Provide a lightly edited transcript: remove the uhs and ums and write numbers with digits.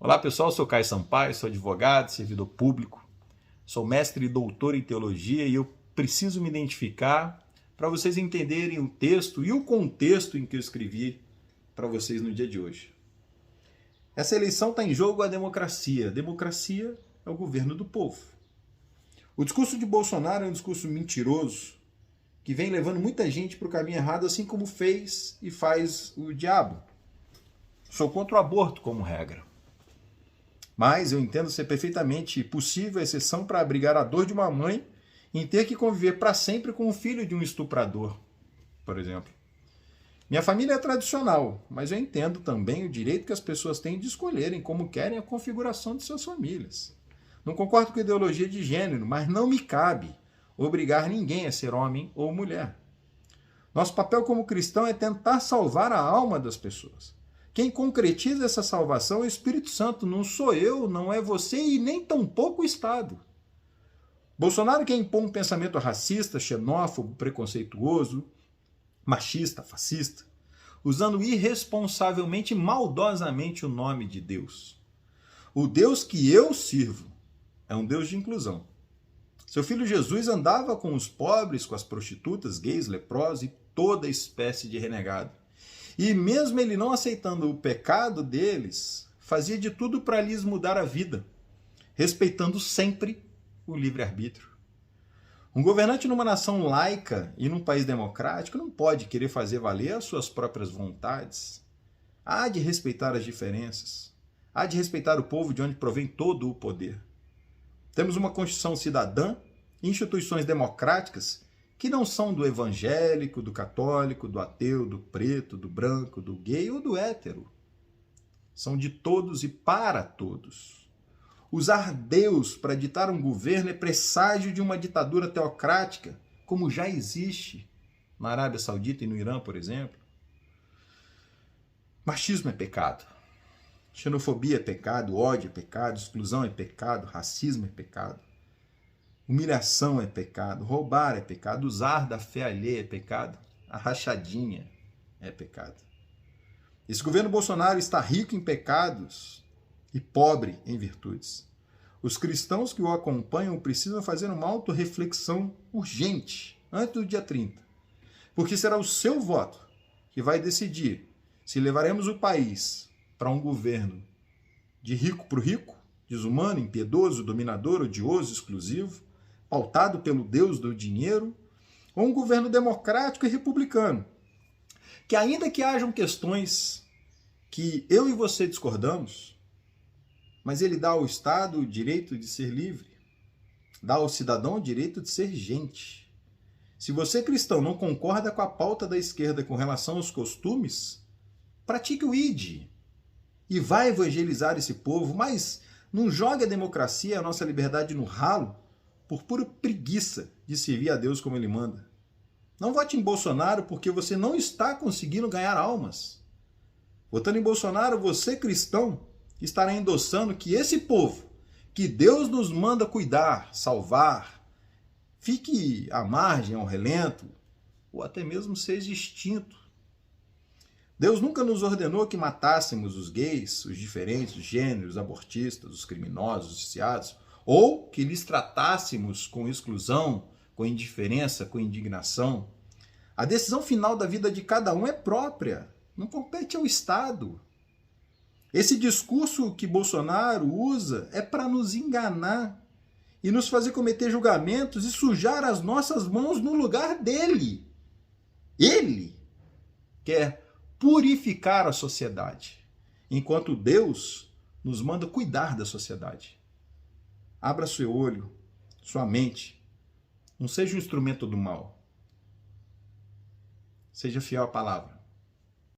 Olá pessoal, sou Caio Sampaio, sou advogado, servidor público, sou mestre e doutor em teologia e eu preciso me identificar para vocês entenderem o texto e o contexto em que eu escrevi para vocês no dia de hoje. Essa eleição está em jogo a democracia. A democracia é o governo do povo. O discurso de Bolsonaro é um discurso mentiroso que vem levando muita gente para o caminho errado, assim como fez e faz o diabo. Sou contra o aborto como regra. Mas eu entendo ser perfeitamente possível a exceção para abrigar a dor de uma mãe em ter que conviver para sempre com o filho de um estuprador, por exemplo. Minha família é tradicional, mas eu entendo também o direito que as pessoas têm de escolherem como querem a configuração de suas famílias. Não concordo com a ideologia de gênero, mas não me cabe obrigar ninguém a ser homem ou mulher. Nosso papel como cristão é tentar salvar a alma das pessoas. Quem concretiza essa salvação é o Espírito Santo, não sou eu, não é você e nem tampouco o Estado. Bolsonaro quer impor um pensamento racista, xenófobo, preconceituoso, machista, fascista, usando irresponsavelmente e maldosamente o nome de Deus. O Deus que eu sirvo é um Deus de inclusão. Seu filho Jesus andava com os pobres, com as prostitutas, gays, leprosos e toda espécie de renegado. E mesmo ele não aceitando o pecado deles, fazia de tudo para lhes mudar a vida, respeitando sempre o livre-arbítrio. Um governante numa nação laica e num país democrático não pode querer fazer valer as suas próprias vontades. Há de respeitar as diferenças. Há de respeitar o povo de onde provém todo o poder. Temos uma Constituição cidadã e instituições democráticas que não são do evangélico, do católico, do ateu, do preto, do branco, do gay ou do hétero. São de todos e para todos. Usar Deus para ditar um governo é presságio de uma ditadura teocrática, como já existe na Arábia Saudita e no Irã, por exemplo. Machismo é pecado. Xenofobia é pecado, ódio é pecado, exclusão é pecado, racismo é pecado. Humilhação é pecado, roubar é pecado, usar da fé alheia é pecado, a rachadinha é pecado. Esse governo Bolsonaro está rico em pecados e pobre em virtudes. Os cristãos que o acompanham precisam fazer uma autorreflexão urgente antes do dia 30, porque será o seu voto que vai decidir se levaremos o país para um governo de rico para o rico, desumano, impiedoso, dominador, odioso, exclusivo, pautado pelo Deus do dinheiro, ou um governo democrático e republicano, que ainda que hajam questões que eu e você discordamos, mas ele dá ao Estado o direito de ser livre, dá ao cidadão o direito de ser gente. Se você, cristão, não concorda com a pauta da esquerda com relação aos costumes, pratique o ID e vai evangelizar esse povo, mas não jogue a democracia e a nossa liberdade no ralo por pura preguiça de servir a Deus como Ele manda. Não vote em Bolsonaro porque você não está conseguindo ganhar almas. Votando em Bolsonaro, você, cristão, estará endossando que esse povo, que Deus nos manda cuidar, salvar, fique à margem, ao relento, ou até mesmo seja extinto. Deus nunca nos ordenou que matássemos os gays, os diferentes, os gêneros, os abortistas, os criminosos, os viciados, ou que lhes tratássemos com exclusão, com indiferença, com indignação. A decisão final da vida de cada um é própria, não compete ao Estado. Esse discurso que Bolsonaro usa é para nos enganar e nos fazer cometer julgamentos e sujar as nossas mãos no lugar dele. Ele quer purificar a sociedade, enquanto Deus nos manda cuidar da sociedade. Abra seu olho, sua mente. Não seja um instrumento do mal. Seja fiel à palavra.